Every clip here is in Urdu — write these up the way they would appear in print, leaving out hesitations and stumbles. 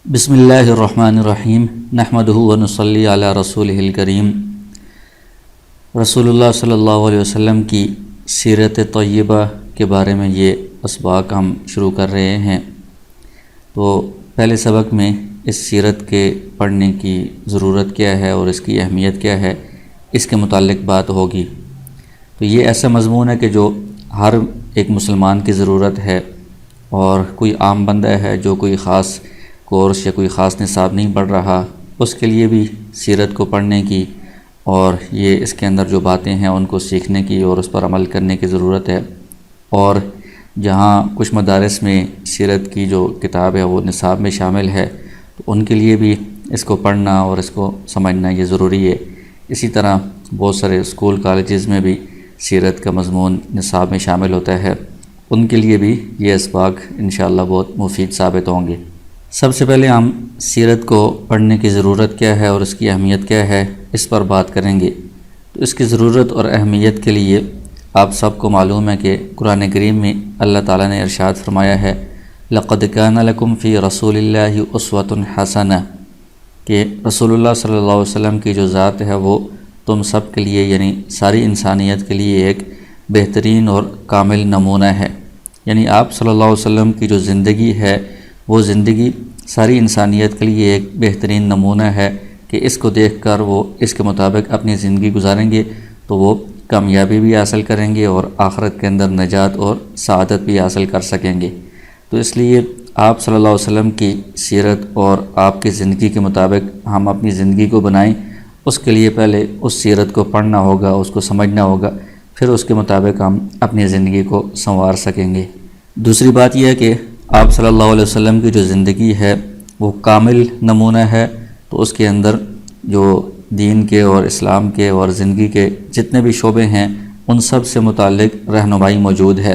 بسم اللہ الرحمن الرحیم نحمدہ ونصلی علی رسولہ الکریم۔ رسول اللہ صلی اللہ علیہ وسلم کی سیرت طیبہ کے بارے میں یہ اسباق ہم شروع کر رہے ہیں۔ تو پہلے سبق میں اس سیرت کے پڑھنے کی ضرورت کیا ہے اور اس کی اہمیت کیا ہے، اس کے متعلق بات ہوگی۔ تو یہ ایسا مضمون ہے کہ جو ہر ایک مسلمان کی ضرورت ہے، اور کوئی عام بندہ ہے جو کوئی خاص کورس یا کوئی خاص نصاب نہیں پڑھ رہا، اس کے لیے بھی سیرت کو پڑھنے کی اور یہ اس کے اندر جو باتیں ہیں ان کو سیکھنے کی اور اس پر عمل کرنے کی ضرورت ہے۔ اور جہاں کچھ مدارس میں سیرت کی جو کتاب ہے وہ نصاب میں شامل ہے، تو ان کے لیے بھی اس کو پڑھنا اور اس کو سمجھنا یہ ضروری ہے۔ اسی طرح بہت سارے اسکول کالجز میں بھی سیرت کا مضمون نصاب میں شامل ہوتا ہے، ان کے لیے بھی یہ اسباق انشاءاللہ بہت مفید ثابت ہوں گے۔ سب سے پہلے ہم سیرت کو پڑھنے کی ضرورت کیا ہے اور اس کی اہمیت کیا ہے، اس پر بات کریں گے۔ تو اس کی ضرورت اور اہمیت کے لیے آپ سب کو معلوم ہے کہ قرآن کریم میں اللہ تعالیٰ نے ارشاد فرمایا ہے، لَقَدْ كَانَ لَكُمْ فِي رَسُولِ اللَّهِ أُسْوَةٌ حَسَنَةٌ، کہ رسول اللہ صلی اللہ علیہ وسلم کی جو ذات ہے وہ تم سب کے لیے یعنی ساری انسانیت کے لیے ایک بہترین اور کامل نمونہ ہے۔ یعنی آپ صلی اللہ علیہ وسلم کی جو زندگی ہے وہ زندگی ساری انسانیت کے لیے ایک بہترین نمونہ ہے کہ اس کو دیکھ کر وہ اس کے مطابق اپنی زندگی گزاریں گے تو وہ کامیابی بھی حاصل کریں گے اور آخرت کے اندر نجات اور سعادت بھی حاصل کر سکیں گے۔ تو اس لیے آپ صلی اللہ علیہ وسلم کی سیرت اور آپ کی زندگی کے مطابق ہم اپنی زندگی کو بنائیں، اس کے لیے پہلے اس سیرت کو پڑھنا ہوگا، اس کو سمجھنا ہوگا، پھر اس کے مطابق ہم اپنی زندگی کو سنوار سکیں گے۔ دوسری بات یہ ہے کہ آپ صلی اللہ علیہ وسلم کی جو زندگی ہے وہ کامل نمونہ ہے، تو اس کے اندر جو دین کے اور اسلام کے اور زندگی کے جتنے بھی شعبے ہیں ان سب سے متعلق رہنمائی موجود ہے۔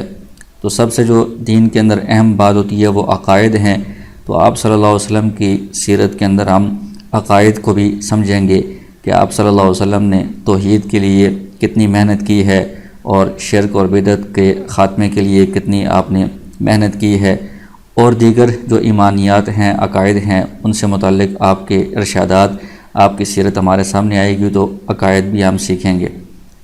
تو سب سے جو دین کے اندر اہم بات ہوتی ہے وہ عقائد ہیں، تو آپ صلی اللہ علیہ وسلم کی سیرت کے اندر ہم عقائد کو بھی سمجھیں گے کہ آپ صلی اللہ علیہ وسلم نے توحید کے لیے کتنی محنت کی ہے اور شرک اور بدعت کے خاتمے کے لیے کتنی آپ نے محنت کی ہے، اور دیگر جو ایمانیات ہیں، عقائد ہیں، ان سے متعلق آپ کے ارشادات، آپ کی سیرت ہمارے سامنے آئے گی تو عقائد بھی ہم سیکھیں گے۔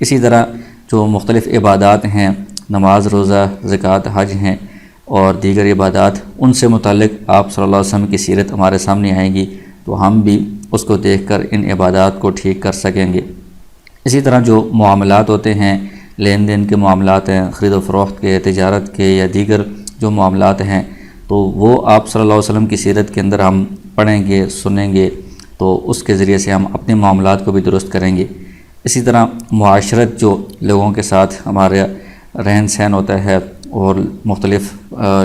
اسی طرح جو مختلف عبادات ہیں، نماز، روزہ، زکوٰۃ، حج ہیں اور دیگر عبادات، ان سے متعلق آپ صلی اللہ علیہ وسلم کی سیرت ہمارے سامنے آئے گی تو ہم بھی اس کو دیکھ کر ان عبادات کو ٹھیک کر سکیں گے۔ اسی طرح جو معاملات ہوتے ہیں، لین دین کے معاملات ہیں، خرید و فروخت کے، تجارت کے یا دیگر جو معاملات ہیں، تو وہ آپ صلی اللہ علیہ وسلم کی سیرت کے اندر ہم پڑھیں گے، سنیں گے، تو اس کے ذریعے سے ہم اپنے معاملات کو بھی درست کریں گے۔ اسی طرح معاشرت، جو لوگوں کے ساتھ ہمارا رہن سہن ہوتا ہے اور مختلف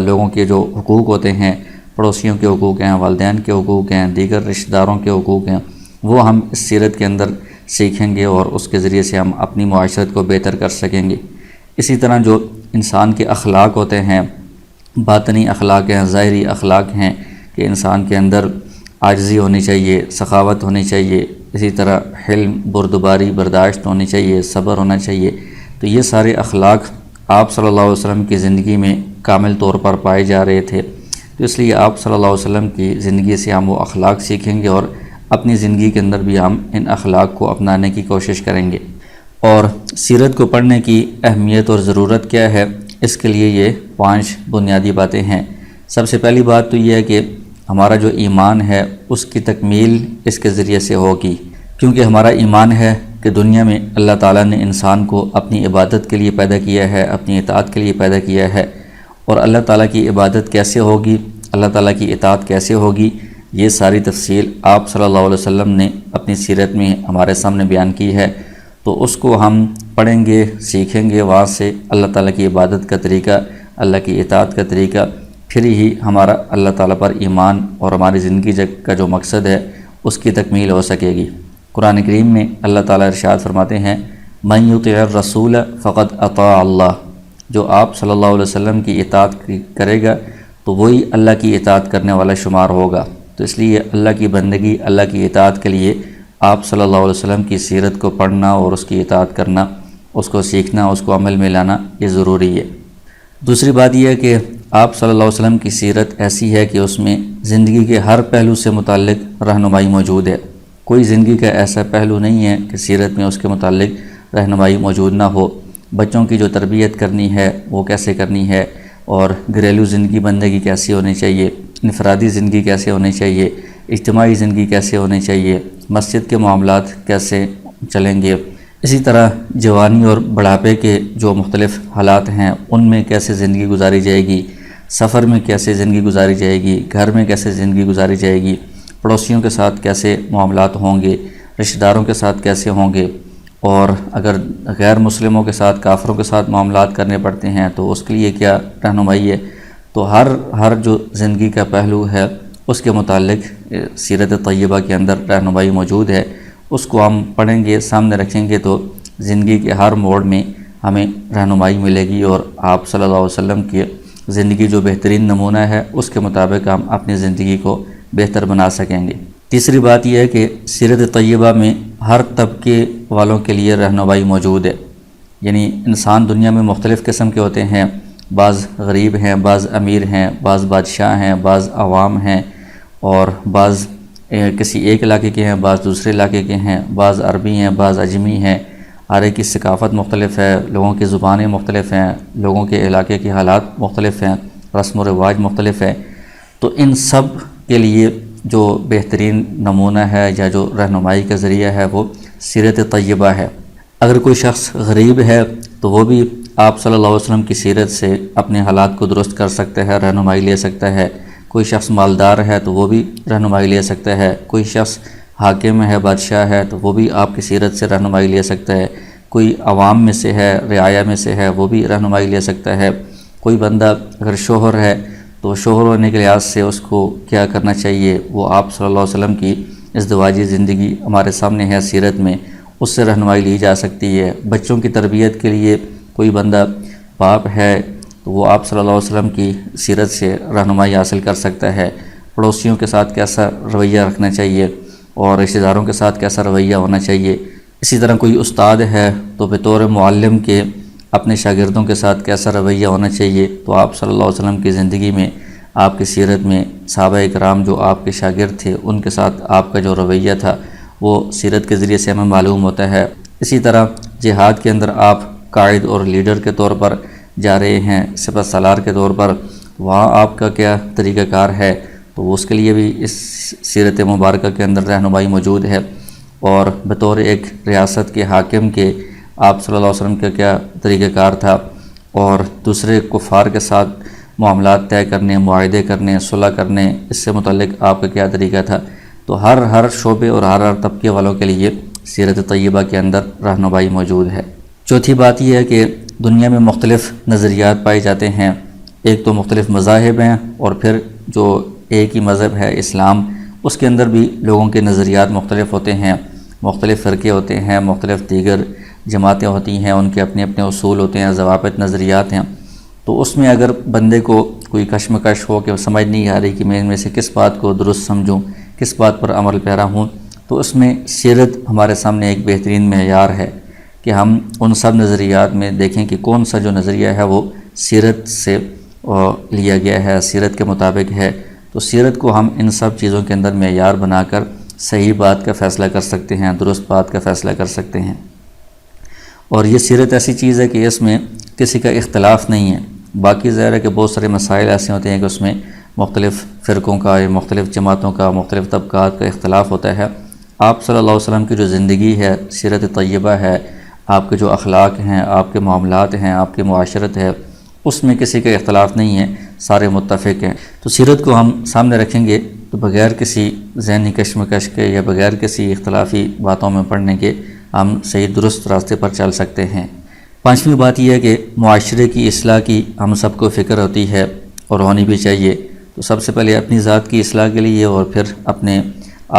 لوگوں کے جو حقوق ہوتے ہیں، پڑوسیوں کے حقوق ہیں، والدین کے حقوق ہیں، دیگر رشتہ داروں کے حقوق ہیں، وہ ہم اس سیرت کے اندر سیکھیں گے اور اس کے ذریعے سے ہم اپنی معاشرت کو بہتر کر سکیں گے۔ اسی طرح جو انسان کے اخلاق ہوتے ہیں، باطنی اخلاق ہیں، ظاہری اخلاق ہیں، کہ انسان کے اندر عاجزی ہونی چاہیے، سخاوت ہونی چاہیے، اسی طرح حلم، بردباری، برداشت ہونی چاہیے، صبر ہونا چاہیے، تو یہ سارے اخلاق آپ صلی اللہ علیہ وسلم کی زندگی میں کامل طور پر پائے جا رہے تھے۔ تو اس لیے آپ صلی اللہ علیہ وسلم کی زندگی سے ہم وہ اخلاق سیکھیں گے اور اپنی زندگی کے اندر بھی ہم ان اخلاق کو اپنانے کی کوشش کریں گے۔ اور سیرت کو پڑھنے کی اہمیت اور ضرورت کیا ہے، اس کے لیے یہ 5 بنیادی باتیں ہیں۔ سب سے پہلی بات تو یہ ہے کہ ہمارا جو ایمان ہے اس کی تکمیل اس کے ذریعے سے ہوگی، کیونکہ ہمارا ایمان ہے کہ دنیا میں اللہ تعالیٰ نے انسان کو اپنی عبادت کے لیے پیدا کیا ہے، اپنی اطاعت کے لیے پیدا کیا ہے، اور اللہ تعالیٰ کی عبادت کیسے ہوگی، اللہ تعالیٰ کی اطاعت کیسے ہوگی، یہ ساری تفصیل آپ صلی اللہ علیہ وسلم نے اپنی سیرت میں ہمارے سامنے بیان کی ہے۔ تو اس کو ہم پڑھیں گے، سیکھیں گے، وہاں سے اللہ تعالیٰ کی عبادت کا طریقہ، اللہ کی اطاعت کا طریقہ، پھر ہی ہمارا اللہ تعالیٰ پر ایمان اور ہماری زندگی کا جو مقصد ہے اس کی تکمیل ہو سکے گی۔ قرآن کریم میں اللہ تعالیٰ ارشاد فرماتے ہیں، من یطع الرسول فقد اطاع اللہ، جو آپ صلی اللہ علیہ وسلم کی اطاعت کرے گا تو وہی اللہ کی اطاعت کرنے والا شمار ہوگا۔ تو اس لیے اللہ کی بندگی، اللہ کی اطاعت کے لیے آپ صلی اللہ علیہ وسلم کی سیرت کو پڑھنا اور اس کی اطاعت کرنا، اس کو سیکھنا، اس کو عمل میں لانا یہ ضروری ہے۔ دوسری بات یہ ہے کہ آپ صلی اللہ علیہ وسلم کی سیرت ایسی ہے کہ اس میں زندگی کے ہر پہلو سے متعلق رہنمائی موجود ہے۔ کوئی زندگی کا ایسا پہلو نہیں ہے کہ سیرت میں اس کے متعلق رہنمائی موجود نہ ہو۔ بچوں کی جو تربیت کرنی ہے وہ کیسے کرنی ہے، اور گھریلو زندگی بندگی کیسی ہونی چاہیے، انفرادی زندگی کیسے ہونی چاہیے، اجتماعی زندگی کیسے ہونی چاہیے، مسجد کے معاملات کیسے چلیں گے، اسی طرح جوانی اور بڑھاپے کے جو مختلف حالات ہیں ان میں کیسے زندگی گزاری جائے گی، سفر میں کیسے زندگی گزاری جائے گی، گھر میں کیسے زندگی گزاری جائے گی، پڑوسیوں کے ساتھ کیسے معاملات ہوں گے، رشتہ داروں کے ساتھ کیسے ہوں گے، اور اگر غیر مسلموں کے ساتھ، کافروں کے ساتھ معاملات کرنے پڑتے ہیں تو اس کے لیے کیا رہنمائی ہے۔ تو ہر جو زندگی کا پہلو ہے اس کے متعلق سیرت طیبہ کے اندر رہنمائی موجود ہے۔ اس کو ہم پڑھیں گے، سامنے رکھیں گے تو زندگی کے ہر موڑ میں ہمیں رہنمائی ملے گی، اور آپ صلی اللہ علیہ وسلم کی زندگی جو بہترین نمونہ ہے اس کے مطابق ہم اپنی زندگی کو بہتر بنا سکیں گے۔ تیسری بات یہ ہے کہ سیرت طیبہ میں ہر طبقے والوں کے لیے رہنمائی موجود ہے، یعنی انسان دنیا میں مختلف قسم کے ہوتے ہیں، بعض غریب ہیں، بعض امیر ہیں، بعض بادشاہ ہیں، بعض عوام ہیں، اور بعض کسی ایک علاقے کے ہیں، بعض دوسرے علاقے کے ہیں، بعض عربی ہیں، بعض عجمی ہیں، ہر ایک کی ثقافت مختلف ہے، لوگوں کی زبانیں مختلف ہیں، لوگوں کے علاقے کے حالات مختلف ہیں، رسم و رواج مختلف ہے۔ تو ان سب کے لیے جو بہترین نمونہ ہے یا جو رہنمائی کا ذریعہ ہے وہ سیرت طیبہ ہے۔ اگر کوئی شخص غریب ہے تو وہ بھی آپ صلی اللہ علیہ وسلم کی سیرت سے اپنے حالات کو درست کر سکتا ہے، رہنمائی لے سکتا ہے۔ کوئی شخص مالدار ہے تو وہ بھی رہنمائی لے سکتا ہے۔ کوئی شخص حاکم ہے، بادشاہ ہے تو وہ بھی آپ کی سیرت سے رہنمائی لے سکتا ہے۔ کوئی عوام میں سے ہے، رعایا میں سے ہے، وہ بھی رہنمائی لے سکتا ہے۔ کوئی بندہ اگر شوہر ہے تو شوہر ہونے کے لحاظ سے اس کو کیا کرنا چاہیے، وہ آپ صلی اللہ علیہ وسلم کی ازدواجی زندگی ہمارے سامنے ہے سیرت میں، اس سے رہنمائی لی جا سکتی ہے۔ بچوں کی تربیت کے لیے کوئی بندہ باپ ہے تو وہ آپ صلی اللہ علیہ وسلم کی سیرت سے رہنمائی حاصل کر سکتا ہے۔ پڑوسیوں کے ساتھ کیسا رویہ رکھنا چاہیے اور رشتہ داروں کے ساتھ کیسا رویہ ہونا چاہیے۔ اسی طرح کوئی استاد ہے تو بطور معلم کے اپنے شاگردوں کے ساتھ کیسا رویہ ہونا چاہیے۔ تو آپ صلی اللہ علیہ وسلم کی زندگی میں، آپ کی سیرت میں صحابہ اکرام جو آپ کے شاگرد تھے ان کے ساتھ آپ کا جو رویہ تھا وہ سیرت کے ذریعے سے ہمیں معلوم ہوتا ہے۔ اسی طرح جہاد کے اندر آپ قائد اور لیڈر کے طور پر جا رہے ہیں، سپہ سالار کے طور پر، وہاں آپ کا کیا طریقہ کار ہے، تو اس کے لیے بھی اس سیرت مبارکہ کے اندر رہنمائی موجود ہے۔ اور بطور ایک ریاست کے حاکم کے آپ صلی اللہ علیہ وسلم کا کیا طریقہ کار تھا، اور دوسرے کفار کے ساتھ معاملات طے کرنے، معاہدے کرنے، صلح کرنے، اس سے متعلق آپ کا کیا طریقہ تھا۔ تو ہر شعبے اور ہر طبقے والوں کے لیے سیرت طیبہ کے اندر رہنمائی موجود ہے۔ چوتھی بات یہ ہے کہ دنیا میں مختلف نظریات پائے جاتے ہیں۔ ایک تو مختلف مذاہب ہیں، اور پھر جو ایک ہی مذہب ہے اسلام، اس کے اندر بھی لوگوں کے نظریات مختلف ہوتے ہیں، مختلف فرقے ہوتے ہیں، مختلف دیگر جماعتیں ہوتی ہیں، ان کے اپنے اپنے اصول ہوتے ہیں، ضوابط، نظریات ہیں۔ تو اس میں اگر بندے کو کوئی کشمکش ہو کہ سمجھ نہیں آ رہی کہ میں ان میں سے کس بات کو درست سمجھوں، کس بات پر عمل پیرا ہوں، تو اس میں سیرت ہمارے سامنے ایک بہترین معیار ہے کہ ہم ان سب نظریات میں دیکھیں کہ کون سا جو نظریہ ہے وہ سیرت سے لیا گیا ہے، سیرت کے مطابق ہے۔ تو سیرت کو ہم ان سب چیزوں کے اندر معیار بنا کر صحیح بات کا فیصلہ کر سکتے ہیں، درست بات کا فیصلہ کر سکتے ہیں۔ اور یہ سیرت ایسی چیز ہے کہ اس میں کسی کا اختلاف نہیں ہے۔ باقی ظاہر ہے کہ بہت سارے مسائل ایسے ہوتے ہیں کہ اس میں مختلف فرقوں کا یا مختلف جماعتوں کا، مختلف طبقات کا اختلاف ہوتا ہے۔ آپ صلی اللہ علیہ وسلم کی جو زندگی ہے، سیرت طیبہ ہے، آپ کے جو اخلاق ہیں، آپ کے معاملات ہیں، آپ کی معاشرت ہے، اس میں کسی کا اختلاف نہیں ہے، سارے متفق ہیں۔ تو سیرت کو ہم سامنے رکھیں گے تو بغیر کسی ذہنی کشمکش کے یا بغیر کسی اختلافی باتوں میں پڑھنے کے ہم صحیح درست راستے پر چل سکتے ہیں۔ پانچویں بات یہ ہے کہ معاشرے کی اصلاح کی ہم سب کو فکر ہوتی ہے اور ہونی بھی چاہیے۔ تو سب سے پہلے اپنی ذات کی اصلاح کے لیے، اور پھر اپنے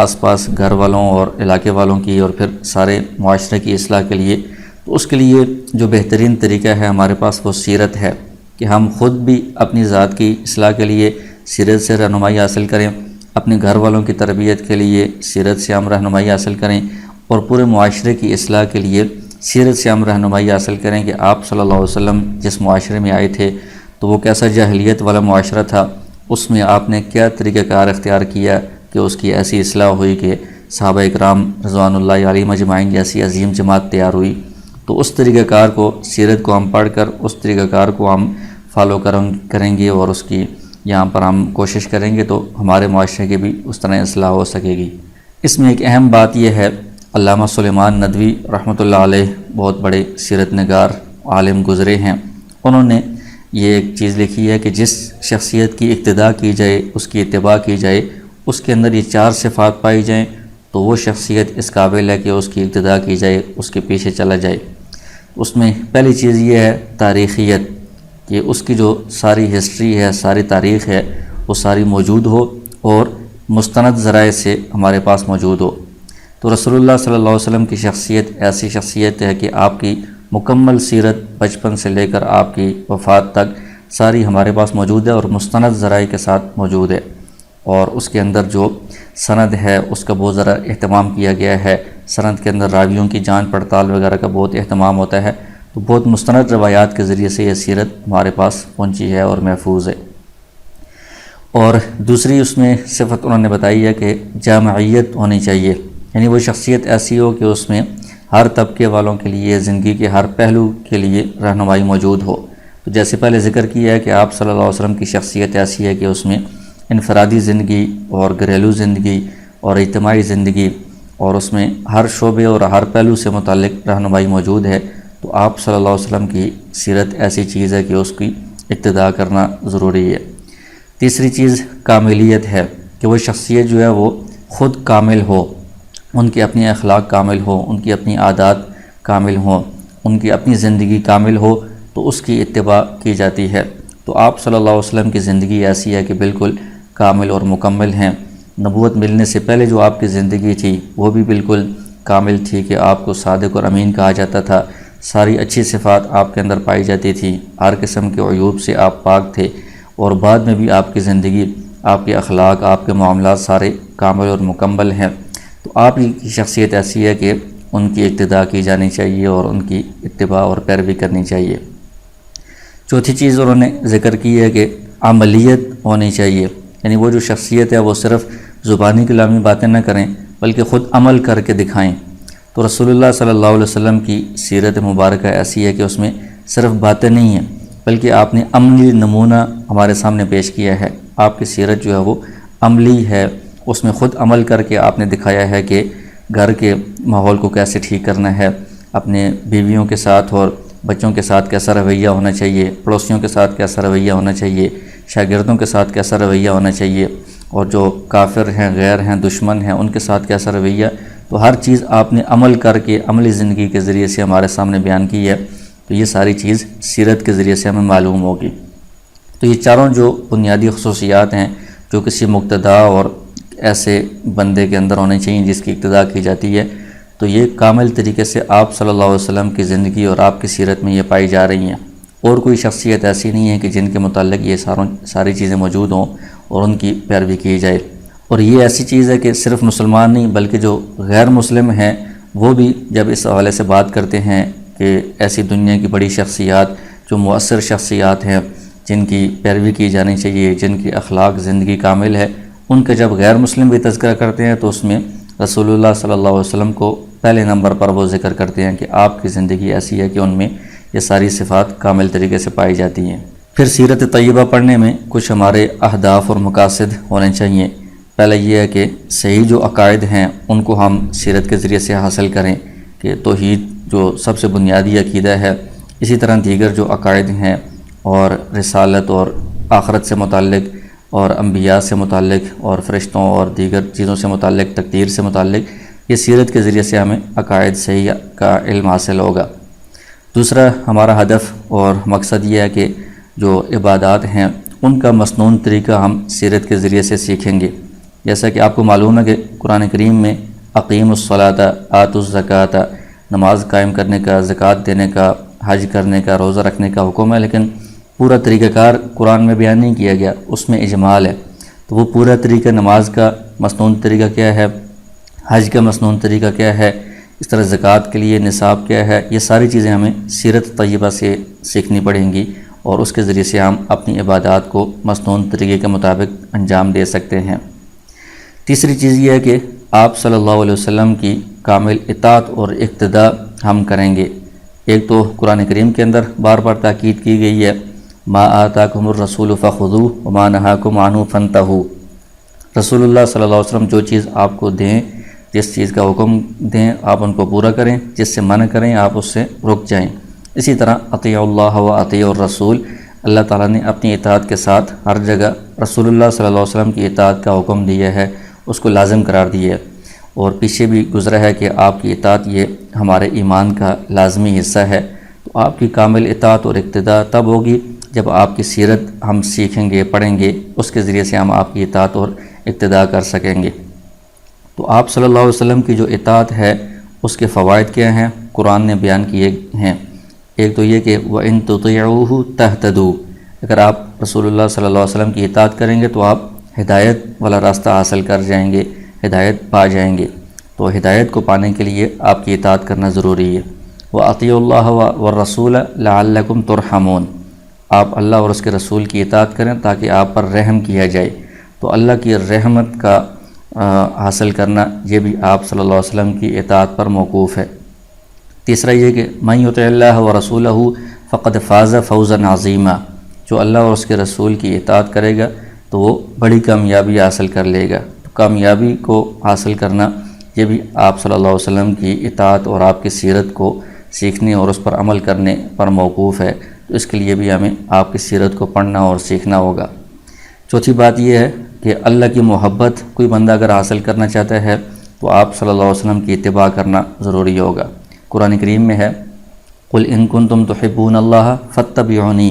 آس پاس گھر والوں اور علاقے والوں کی، اور پھر سارے معاشرے کی اصلاح کے لیے۔ تو اس کے لیے جو بہترین طریقہ ہے ہمارے پاس وہ سیرت ہے کہ ہم خود بھی اپنی ذات کی اصلاح کے لیے سیرت سے رہنمائی حاصل کریں، اپنے گھر والوں کی تربیت کے لیے سیرت سے ہم رہنمائی حاصل کریں، اور پورے معاشرے کی اصلاح کے لیے سیرت سے ہم رہنمائی حاصل کریں کہ آپ صلی اللہ علیہ وسلم جس معاشرے میں آئے تھے تو وہ کیسا جاہلیت والا معاشرہ تھا، اس میں آپ نے کیا طریقہ کار اختیار کیا کہ اس کی ایسی اصلاح ہوئی کہ صحابہ اکرام رضوان اللہ علیہم اجمعین جیسی عظیم جماعت تیار ہوئی۔ تو اس طریقہ کار کو، سیرت کو ہم پڑھ کر اس طریقہ کار کو ہم فالو کریں گے اور اس کی یہاں پر ہم کوشش کریں گے تو ہمارے معاشرے کی بھی اس طرح اصلاح ہو سکے گی۔ اس میں ایک اہم بات یہ ہے، علامہ سلیمان ندوی رحمۃ اللہ علیہ بہت بڑے سیرت نگار عالم گزرے ہیں، انہوں نے یہ ایک چیز لکھی ہے کہ جس شخصیت کی اقتداء کی جائے، اس کی اتباع کی جائے، اس کے اندر یہ 4 صفات پائی جائیں تو وہ شخصیت اس قابل ہے کہ اس کی اقتداء کی جائے، اس کے پیچھے چلا جائے۔ اس میں پہلی چیز یہ ہے تاریخیت، کہ اس کی جو ساری ہسٹری ہے، ساری تاریخ ہے، وہ ساری موجود ہو اور مستند ذرائع سے ہمارے پاس موجود ہو۔ تو رسول اللہ صلی اللہ علیہ وسلم کی شخصیت ایسی شخصیت ہے کہ آپ کی مکمل سیرت بچپن سے لے کر آپ کی وفات تک ساری ہمارے پاس موجود ہے اور مستند ذرائع کے ساتھ موجود ہے، اور اس کے اندر جو سند ہے اس کا بہت ذرا اہتمام کیا گیا ہے، سند کے اندر راویوں کی جانچ پڑتال وغیرہ کا بہت اہتمام ہوتا ہے، تو بہت مستند روایات کے ذریعے سے یہ سیرت ہمارے پاس پہنچی ہے اور محفوظ ہے۔ اور دوسری اس میں صفت انہوں نے بتائی ہے کہ جامعیت ہونی چاہیے، یعنی وہ شخصیت ایسی ہو کہ اس میں ہر طبقے والوں کے لیے، زندگی کے ہر پہلو کے لیے رہنمائی موجود ہو۔ تو جیسے پہلے ذکر کیا ہے کہ آپ صلی اللہ علیہ وسلم کی شخصیت ایسی ہے کہ اس میں انفرادی زندگی اور گھریلو زندگی اور اجتماعی زندگی اور اس میں ہر شعبے اور ہر پہلو سے متعلق رہنمائی موجود ہے، تو آپ صلی اللہ علیہ وسلم کی سیرت ایسی چیز ہے کہ اس کی اقتداء کرنا ضروری ہے۔ تیسری چیز کاملیت ہے کہ وہ شخصیت جو ہے وہ خود کامل ہو، ان کی اپنی اخلاق کامل ہو، ان کی اپنی عادات کامل ہوں، ان کی اپنی زندگی کامل ہو تو اس کی اتباع کی جاتی ہے۔ تو آپ صلی اللہ علیہ وسلم کی زندگی ایسی ہے کہ بالکل کامل اور مکمل ہیں۔ نبوت ملنے سے پہلے جو آپ کی زندگی تھی وہ بھی بالکل کامل تھی کہ آپ کو صادق اور امین کہا جاتا تھا، ساری اچھی صفات آپ کے اندر پائی جاتی تھی، ہر قسم کے عیوب سے آپ پاک تھے، اور بعد میں بھی آپ کی زندگی، آپ کے اخلاق، آپ کے معاملات سارے کامل اور مکمل ہیں۔ تو آپ کی شخصیت ایسی ہے کہ ان کی اقتداء کی جانی چاہیے اور ان کی اتباع اور پیروی کرنی چاہیے۔ چوتھی چیز انہوں نے ذکر کی ہے کہ عملیت ہونی چاہیے، یعنی وہ جو شخصیت ہے وہ صرف زبانی کلامی باتیں نہ کریں بلکہ خود عمل کر کے دکھائیں۔ تو رسول اللہ صلی اللہ علیہ وسلم کی سیرت مبارکہ ایسی ہے کہ اس میں صرف باتیں نہیں ہیں بلکہ آپ نے عملی نمونہ ہمارے سامنے پیش کیا ہے۔ آپ کی سیرت جو ہے وہ عملی ہے، اس میں خود عمل کر کے آپ نے دکھایا ہے کہ گھر کے ماحول کو کیسے ٹھیک کرنا ہے، اپنے بیویوں کے ساتھ اور بچوں کے ساتھ کیسا رویہ ہونا چاہیے، پڑوسیوں کے ساتھ کیسا رویہ ہونا چاہیے، شاگردوں کے ساتھ کیسا رویہ ہونا چاہیے، اور جو کافر ہیں، غیر ہیں، دشمن ہیں، ان کے ساتھ کیسا رویہ۔ تو ہر چیز آپ نے عمل کر کے عملی زندگی کے ذریعے سے ہمارے سامنے بیان کی ہے، تو یہ ساری چیز سیرت کے ذریعے سے ہمیں معلوم ہوگی۔ تو یہ چاروں جو بنیادی خصوصیات ہیں جو کسی مقتدیٰ اور ایسے بندے کے اندر ہونے چاہیے جس کی اقتداء کی جاتی ہے، تو یہ کامل طریقے سے آپ صلی اللہ علیہ وسلم کی زندگی اور آپ کی سیرت میں یہ پائی جا رہی ہیں۔ اور کوئی شخصیت ایسی نہیں ہے کہ جن کے متعلق یہ ساری چیزیں موجود ہوں اور ان کی پیروی کی جائے۔ اور یہ ایسی چیز ہے کہ صرف مسلمان نہیں بلکہ جو غیر مسلم ہیں وہ بھی جب اس حوالے سے بات کرتے ہیں کہ ایسی دنیا کی بڑی شخصیات جو مؤثر شخصیات ہیں جن کی پیروی کی جانی چاہیے، جن کی اخلاق زندگی کامل ہے، ان کا جب غیر مسلم بھی تذکرہ کرتے ہیں تو اس میں رسول اللہ صلی اللہ علیہ وسلم کو پہلے نمبر پر وہ ذکر کرتے ہیں کہ آپ کی زندگی ایسی ہے کہ ان میں یہ ساری صفات کامل طریقے سے پائی جاتی ہیں۔ پھر سیرت طیبہ پڑھنے میں کچھ ہمارے اہداف اور مقاصد ہونے چاہیے۔ پہلا یہ ہے کہ صحیح جو عقائد ہیں ان کو ہم سیرت کے ذریعے سے حاصل کریں، کہ توحید جو سب سے بنیادی عقیدہ ہے، اسی طرح دیگر جو عقائد ہیں اور رسالت اور آخرت سے متعلق اور انبیاء سے متعلق اور فرشتوں اور دیگر چیزوں سے متعلق، تقدیر سے متعلق، یہ سیرت کے ذریعے سے ہمیں عقائد صحیح کا علم حاصل ہوگا۔ دوسرا ہمارا ہدف اور مقصد یہ ہے کہ جو عبادات ہیں ان کا مسنون طریقہ ہم سیرت کے ذریعے سے سیکھیں گے۔ جیسا کہ آپ کو معلوم ہے کہ قرآن کریم میں اقیم الصلاۃ آتوا الزکوٰۃ، نماز قائم کرنے کا، زکوٰۃ دینے کا، حج کرنے کا، روزہ رکھنے کا حکم ہے، لیکن پورا طریقہ کار قرآن میں بیان نہیں کیا گیا، اس میں اجمال ہے۔ تو وہ پورا طریقہ نماز کا مسنون طریقہ کیا ہے، حج کا مسنون طریقہ کیا ہے، اس طرح زکوٰۃ کے لیے نصاب کیا ہے، یہ ساری چیزیں ہمیں سیرت طیبہ سے سیکھنی پڑیں گی اور اس کے ذریعے سے ہم اپنی عبادات کو مسنون طریقے کے مطابق انجام دے سکتے ہیں۔ تیسری چیز یہ ہے کہ آپ صلی اللہ علیہ وسلم کی کامل اطاعت اور اقتداء ہم کریں گے۔ ایک تو قرآن کریم کے اندر بار بار تاکید کی گئی ہے، ما آتاکم الرسول فخذوہ وما نہاکم عنہ فانتہوا۔ رسول اللہ صلی اللہ علیہ وسلم جو چیز آپ کو دیں، جس چیز کا حکم دیں آپ ان کو پورا کریں، جس سے منع کریں آپ اس سے رک جائیں۔ اسی طرح اطیعوا اللہ و اطیعوا الرسول، اللہ تعالیٰ نے اپنی اطاعت کے ساتھ ہر جگہ رسول اللہ صلی اللہ علیہ وسلم کی اطاعت کا حکم دیا ہے، اس کو لازم قرار دیا ہے، اور پیچھے بھی گزرا ہے کہ آپ کی اطاعت یہ ہمارے ایمان کا لازمی حصہ ہے۔ تو آپ کی کامل اطاعت اور اقتداء تب ہوگی جب آپ کی سیرت ہم سیکھیں گے، پڑھیں گے، اس کے ذریعے سے ہم آپ کی اطاعت اور اقتداء کر سکیں گے۔ تو آپ صلی اللہ علیہ وسلم کی جو اطاعت ہے اس کے فوائد کیا ہیں، قرآن نے بیان کیے ہیں۔ ایک تو یہ کہ وَإِن تُطِيعُوهُ تَهْتَدُوا، اگر آپ رسول اللہ صلی اللہ علیہ وسلم کی اطاعت کریں گے تو آپ ہدایت والا راستہ حاصل کر جائیں گے، ہدایت پا جائیں گے۔ تو ہدایت کو پانے کے لیے آپ کی اطاعت کرنا ضروری ہے۔ وَأَطِيعُوا اللَّهَ وَالرَّسُولَ لَعَلَّكُمْ تُرْحَمُونَ، آپ اللہ اور اس کے رسول کی اطاعت کریں تاکہ آپ پر رحم کیا جائے۔ تو اللہ کی رحمت کا حاصل کرنا یہ بھی آپ صلی اللہ علیہ وسلم کی اطاعت پر موقوف ہے۔ تیسرا یہ کہ مَن يُطِعِ اللَّهَ وَرَسُولَهُ فَقَدْ فَازَ فَوْزًا عَظِيمًا، جو اللہ اور اس کے رسول کی اطاعت کرے گا تو وہ بڑی کامیابی حاصل کر لے گا۔ تو کامیابی کو حاصل کرنا یہ بھی آپ صلی اللہ علیہ وسلم کی اطاعت اور آپ کی سیرت کو سیکھنے اور اس پر عمل کرنے پر موقوف ہے۔ تو اس کے لیے بھی ہمیں آپ کی سیرت کو پڑھنا اور سیکھنا ہوگا۔ چوتھی بات یہ ہے کہ اللہ کی محبت کوئی بندہ اگر حاصل کرنا چاہتا ہے تو آپ صلی اللہ علیہ وسلم کی اتباع کرنا ضروری ہوگا۔ قرآن کریم میں ہے قُلْ إِن كُنتُمْ تُحِبُّونَ اللَّهَ فَاتَّبِعُونِي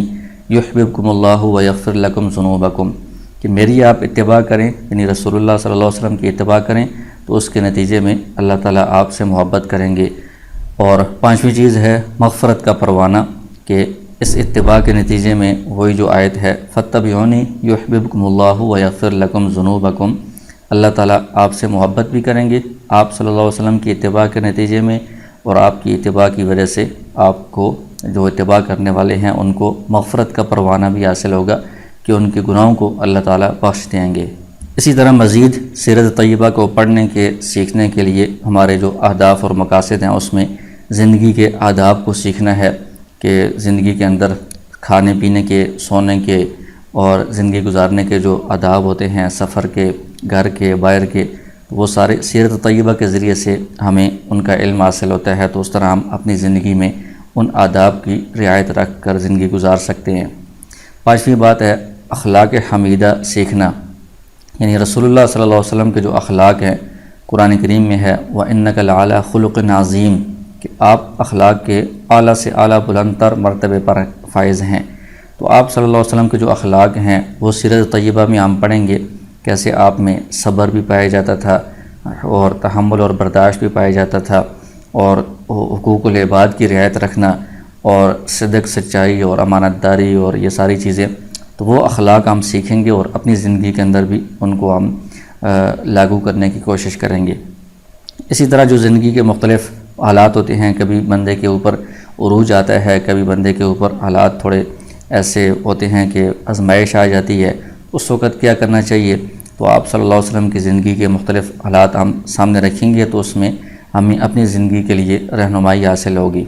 يُحْبِبْكُمُ اللَّهُ وَيَغْفِرْ لَكُمْ ذُنُوبَكُمْ، کہ میری آپ اتباع کریں، یعنی رسول اللہ صلی اللہ علیہ وسلم کی اتباع کریں تو اس کے نتیجے میں اللہ تعالیٰ آپ سے محبت کریں گے۔ اور پانچویں چیز ہے مغفرت کا پروانہ، کہ اس اتباع کے نتیجے میں وہی جو آیت ہے فَاتَّبِعُونِی يُحْبِبْكُمُ اللَّهُ وَيَغْفِرْ لَكُمْ ذُنُوبَكُمْ، اللہ تعالیٰ آپ سے محبت بھی کریں گے آپ صلی اللہ علیہ وسلم کی اتباع کے نتیجے میں، اور آپ کی اتباع کی وجہ سے آپ کو جو اتباع کرنے والے ہیں ان کو مغفرت کا پروانہ بھی حاصل ہوگا کہ ان کے گناہوں کو اللہ تعالیٰ بخش دیں گے۔ اسی طرح مزید سیرت طیبہ کو پڑھنے کے سیکھنے کے لیے ہمارے جو اہداف اور مقاصد ہیں اس میں زندگی کے آداب کو سیکھنا ہے، کہ زندگی کے اندر کھانے پینے کے، سونے کے اور زندگی گزارنے کے جو آداب ہوتے ہیں، سفر کے، گھر کے، باہر کے، وہ سارے سیرت طیبہ کے ذریعے سے ہمیں ان کا علم حاصل ہوتا ہے۔ تو اس طرح ہم اپنی زندگی میں ان آداب کی رعایت رکھ کر زندگی گزار سکتے ہیں۔ پانچویں بات ہے اخلاق حمیدہ سیکھنا، یعنی رسول اللہ صلی اللہ علیہ وسلم کے جو اخلاق ہیں قرآن کریم میں ہے وَإِنَّكَ لَعَلَىٰ خُلُقٍ عَظِيمٍ، کہ آپ اخلاق کے اعلیٰ سے اعلیٰ بلند تر مرتبے پر فائز ہیں۔ تو آپ صلی اللہ علیہ وسلم کے جو اخلاق ہیں وہ سیرت طیبہ میں ہم پڑھیں گے، کیسے آپ میں صبر بھی پایا جاتا تھا اور تحمل اور برداشت بھی پایا جاتا تھا، اور حقوق العباد کی رعایت رکھنا، اور صدق، سچائی اور امانت داری اور یہ ساری چیزیں، تو وہ اخلاق ہم سیکھیں گے اور اپنی زندگی کے اندر بھی ان کو ہم لاگو کرنے کی کوشش کریں گے۔ اسی طرح جو زندگی کے مختلف حالات ہوتے ہیں، کبھی بندے کے اوپر عروج آتا ہے، کبھی بندے کے اوپر حالات تھوڑے ایسے ہوتے ہیں کہ آزمائش آ جاتی ہے، اس وقت کیا کرنا چاہیے۔ تو آپ صلی اللہ علیہ وسلم کی زندگی کے مختلف حالات ہم سامنے رکھیں گے تو اس میں ہمیں اپنی زندگی کے لیے رہنمائی حاصل ہوگی۔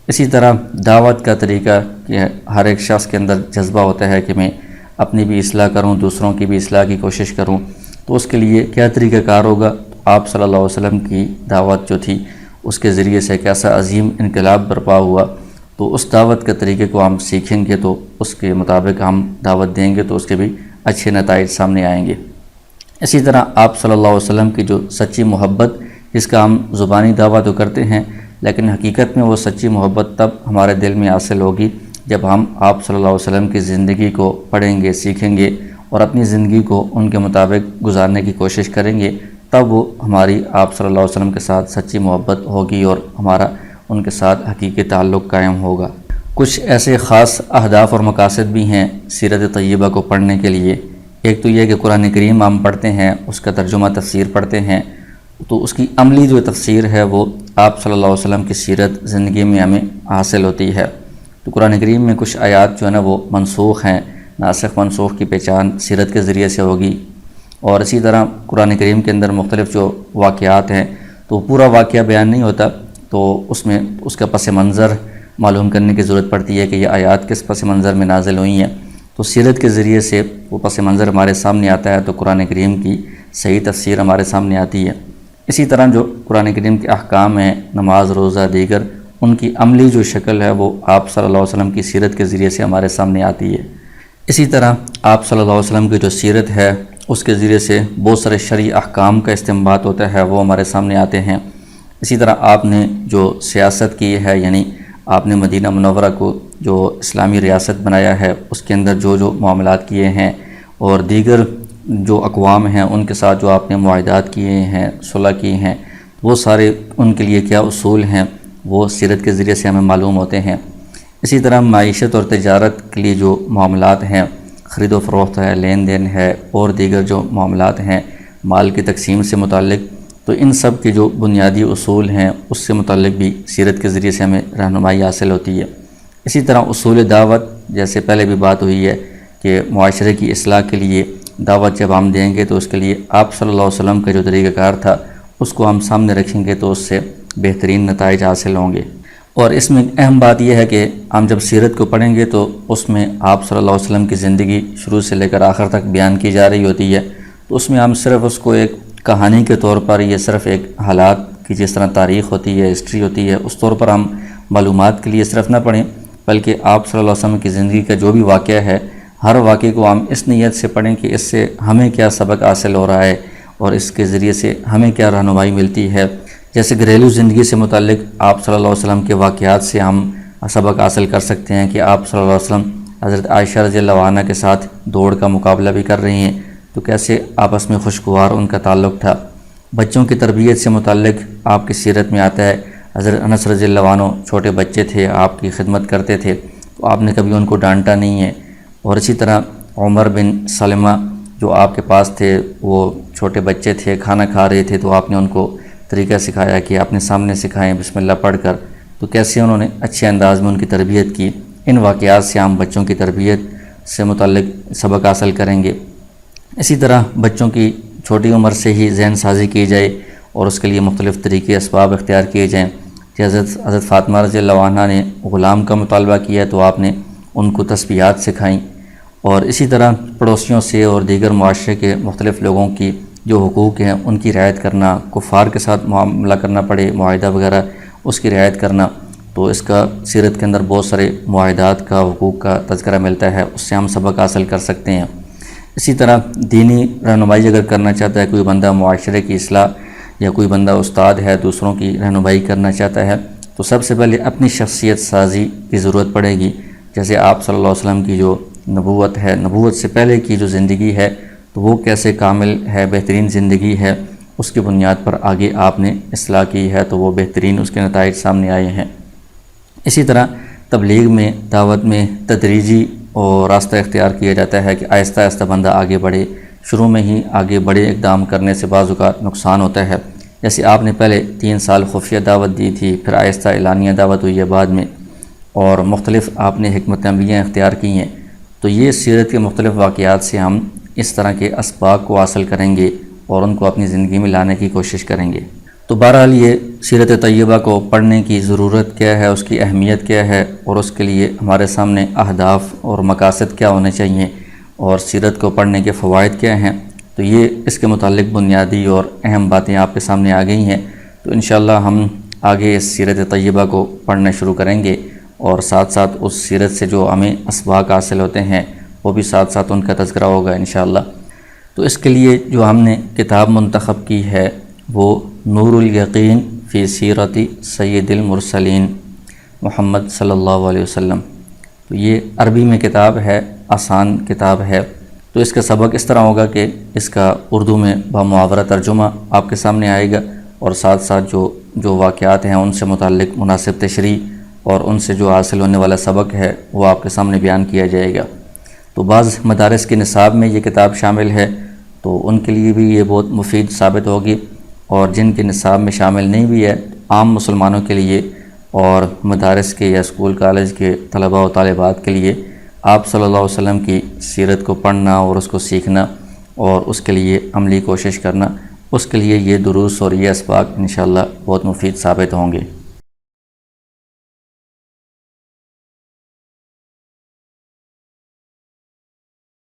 اسی طرح دعوت کا طریقہ، کہ ہر ایک شخص کے اندر جذبہ ہوتا ہے کہ میں اپنی بھی اصلاح کروں، دوسروں کی بھی اصلاح کی کوشش کروں، تو اس کے لیے کیا طریقہ کار ہوگا۔ آپ صلی اللہ علیہ وسلم کی دعوت جو تھی اس کے ذریعے سے ایک ایسا عظیم انقلاب برپا ہوا، تو اس دعوت کے طریقے کو ہم سیکھیں گے تو اس کے مطابق ہم دعوت دیں گے تو اس کے بھی اچھے نتائج سامنے آئیں گے۔ اسی طرح آپ صلی اللہ علیہ وسلم کی جو سچی محبت، جس کا ہم زبانی دعویٰ تو کرتے ہیں لیکن حقیقت میں وہ سچی محبت تب ہمارے دل میں حاصل ہوگی جب ہم آپ صلی اللہ علیہ وسلم کی زندگی کو پڑھیں گے، سیکھیں گے اور اپنی زندگی کو ان کے مطابق گزارنے کی کوشش کریں گے، تب وہ ہماری آپ صلی اللہ علیہ وسلم کے ساتھ سچی محبت ہوگی اور ہمارا ان کے ساتھ حقیقی تعلق قائم ہوگا۔ کچھ ایسے خاص اہداف اور مقاصد بھی ہیں سیرت طیبہ کو پڑھنے کے لیے۔ ایک تو یہ کہ قرآن کریم ہم پڑھتے ہیں، اس کا ترجمہ تفسیر پڑھتے ہیں، تو اس کی عملی جو تفسیر ہے وہ آپ صلی اللہ علیہ وسلم کی سیرت زندگی میں ہمیں حاصل ہوتی ہے۔ تو قرآن کریم میں کچھ آیات جو ہے نا وہ منسوخ ہیں، ناسخ منسوخ کی پہچان سیرت کے ذریعے سے ہوگی، اور اسی طرح قرآن کریم کے اندر مختلف جو واقعات ہیں تو پورا واقعہ بیان نہیں ہوتا، تو اس میں اس کا پس منظر معلوم کرنے کی ضرورت پڑتی ہے کہ یہ آیات کس پس منظر میں نازل ہوئی ہیں، تو سیرت کے ذریعے سے وہ پس منظر ہمارے سامنے آتا ہے، تو قرآن کریم کی صحیح تفسیر ہمارے سامنے آتی ہے۔ اسی طرح جو قرآن کریم کے احکام ہیں، نماز، روزہ، دیگر، ان کی عملی جو شکل ہے وہ آپ صلی اللہ علیہ وسلم کی سیرت کے ذریعے سے ہمارے سامنے آتی ہے۔ اسی طرح آپ صلی اللہ علیہ وسلم کی جو سیرت ہے اس کے ذریعے سے بہت سارے شرعی احکام کا استنباط ہوتا ہے، وہ ہمارے سامنے آتے ہیں۔ اسی طرح آپ نے جو سیاست کی ہے، یعنی آپ نے مدینہ منورہ کو جو اسلامی ریاست بنایا ہے، اس کے اندر جو معاملات کیے ہیں، اور دیگر جو اقوام ہیں ان کے ساتھ جو آپ نے معاہدات کیے ہیں، صلح کی ہیں، وہ سارے ان کے لیے کیا اصول ہیں وہ سیرت کے ذریعے سے ہمیں معلوم ہوتے ہیں۔ اسی طرح معیشت اور تجارت کے لیے جو معاملات ہیں، خرید و فروخت ہے، لین دین ہے، اور دیگر جو معاملات ہیں مال کی تقسیم سے متعلق، تو ان سب کے جو بنیادی اصول ہیں اس سے متعلق بھی سیرت کے ذریعے سے ہمیں رہنمائی حاصل ہوتی ہے۔ اسی طرح اصول دعوت، جیسے پہلے بھی بات ہوئی ہے کہ معاشرے کی اصلاح کے لیے دعوت جب ہم دیں گے تو اس کے لیے آپ صلی اللہ علیہ وسلم کا جو طریقہ کار تھا اس کو ہم سامنے رکھیں گے تو اس سے بہترین نتائج حاصل ہوں گے۔ اور اس میں اہم بات یہ ہے کہ ہم جب سیرت کو پڑھیں گے تو اس میں آپ صلی اللہ علیہ وسلم کی زندگی شروع سے لے کر آخر تک بیان کی جا رہی ہوتی ہے، تو اس میں ہم صرف اس کو ایک کہانی کے طور پر، یہ صرف ایک حالات کی جس طرح تاریخ ہوتی ہے، ہسٹری ہوتی ہے، اس طور پر ہم معلومات کے لیے صرف نہ پڑھیں، بلکہ آپ صلی اللہ علیہ وسلم کی زندگی کا جو بھی واقعہ ہے ہر واقعے کو ہم اس نیت سے پڑھیں کہ اس سے ہمیں کیا سبق حاصل ہو رہا ہے اور اس کے ذریعے سے ہمیں کیا رہنمائی ملتی ہے۔ جیسے گھریلو زندگی سے متعلق آپ صلی اللہ علیہ وسلم کے واقعات سے ہم سبق حاصل کر سکتے ہیں کہ آپ صلی اللہ علیہ وسلم حضرت عائشہ رضی اللہ عنہ کے ساتھ دوڑ کا مقابلہ بھی کر رہی ہیں، تو کیسے آپس میں خوشگوار ان کا تعلق تھا۔ بچوں کی تربیت سے متعلق آپ کی سیرت میں آتا ہے، حضرت انس رضی اللہ عنہ چھوٹے بچے تھے، آپ کی خدمت کرتے تھے، تو آپ نے کبھی ان کو ڈانٹا نہیں ہے۔ اور اسی طرح عمر بن سلمہ جو آپ کے پاس تھے، وہ چھوٹے بچے تھے، کھانا کھا رہے تھے، تو آپ نے ان کو طریقہ سکھایا کہ اپنے سامنے سکھائیں بسم اللہ پڑھ کر، تو کیسے انہوں نے اچھے انداز میں ان کی تربیت کی۔ ان واقعات سے ہم بچوں کی تربیت سے متعلق سبق حاصل کریں گے۔ اسی طرح بچوں کی چھوٹی عمر سے ہی ذہن سازی کی جائے اور اس کے لیے مختلف طریقے اسباب اختیار کیے جائیں، کہ حضرت فاطمہ رضی اللہ عنہ نے غلام کا مطالبہ کیا تو آپ نے ان کو تسبیحات سکھائیں، اور اسی طرح پڑوسیوں سے اور دیگر معاشرے کے مختلف لوگوں کی جو حقوق ہیں ان کی رعایت کرنا، کفار کے ساتھ معاملہ کرنا پڑے، معاہدہ وغیرہ، اس کی رعایت کرنا، تو اس کا سیرت کے اندر بہت سارے معاہدات کا، حقوق کا تذکرہ ملتا ہے، اس سے ہم سبق حاصل کر سکتے ہیں۔ اسی طرح دینی رہنمائی اگر کرنا چاہتا ہے کوئی بندہ، معاشرے کی اصلاح، یا کوئی بندہ استاد ہے دوسروں کی رہنمائی کرنا چاہتا ہے، تو سب سے پہلے اپنی شخصیت سازی کی ضرورت پڑے گی۔ جیسے آپ صلی اللہ علیہ وسلم کی جو نبوت ہے، نبوت سے پہلے کی جو زندگی ہے تو وہ کیسے کامل ہے، بہترین زندگی ہے، اس کی بنیاد پر آگے آپ نے اصلاح کی ہے تو وہ بہترین اس کے نتائج سامنے آئے ہیں۔ اسی طرح تبلیغ میں، دعوت میں تدریجی اور راستہ اختیار کیا جاتا ہے کہ آہستہ آہستہ بندہ آگے بڑھے، شروع میں ہی آگے بڑے اقدام کرنے سے بعض اوقات نقصان ہوتا ہے۔ جیسے آپ نے پہلے 3 سال خفیہ دعوت دی تھی، پھر آہستہ اعلانیہ دعوت ہوئی ہے بعد میں، اور مختلف آپ نے حکمت عملیاں اختیار کی ہیں، تو یہ سیرت کے مختلف واقعات سے ہم اس طرح کے اسباق کو حاصل کریں گے اور ان کو اپنی زندگی میں لانے کی کوشش کریں گے۔ تو بہرحال یہ سیرت طیبہ کو پڑھنے کی ضرورت کیا ہے، اس کی اہمیت کیا ہے، اور اس کے لیے ہمارے سامنے اہداف اور مقاصد کیا ہونے چاہیے، اور سیرت کو پڑھنے کے فوائد کیا ہیں، تو یہ اس کے متعلق بنیادی اور اہم باتیں آپ کے سامنے آ گئی ہیں۔ تو انشاءاللہ ہم آگے اس سیرت طیبہ کو پڑھنا شروع کریں گے، اور ساتھ ساتھ اس سیرت سے جو ہمیں اسباق حاصل ہوتے ہیں وہ بھی ساتھ ساتھ ان کا تذکرہ ہوگا انشاءاللہ۔ تو اس کے لیے جو ہم نے کتاب منتخب کی ہے وہ نور الیقین فی سیرت سید المرسلین محمد صلی اللہ علیہ وسلم، تو یہ عربی میں کتاب ہے، آسان کتاب ہے۔ تو اس کا سبق اس طرح ہوگا کہ اس کا اردو میں بمحاورہ ترجمہ آپ کے سامنے آئے گا، اور ساتھ ساتھ جو واقعات ہیں ان سے متعلق مناسب تشریح اور ان سے جو حاصل ہونے والا سبق ہے وہ آپ کے سامنے بیان کیا جائے گا۔ تو بعض مدارس کے نصاب میں یہ کتاب شامل ہے تو ان کے لیے بھی یہ بہت مفید ثابت ہوگی، اور جن کے نصاب میں شامل نہیں بھی ہے عام مسلمانوں کے لیے اور مدارس کے یا اسکول کالج کے طلباء و طالبات کے لیے آپ صلی اللہ علیہ وسلم کی سیرت کو پڑھنا اور اس کو سیکھنا اور اس کے لیے عملی کوشش کرنا، اس کے لیے یہ دروس اور یہ اسباق انشاءاللہ بہت مفید ثابت ہوں گے۔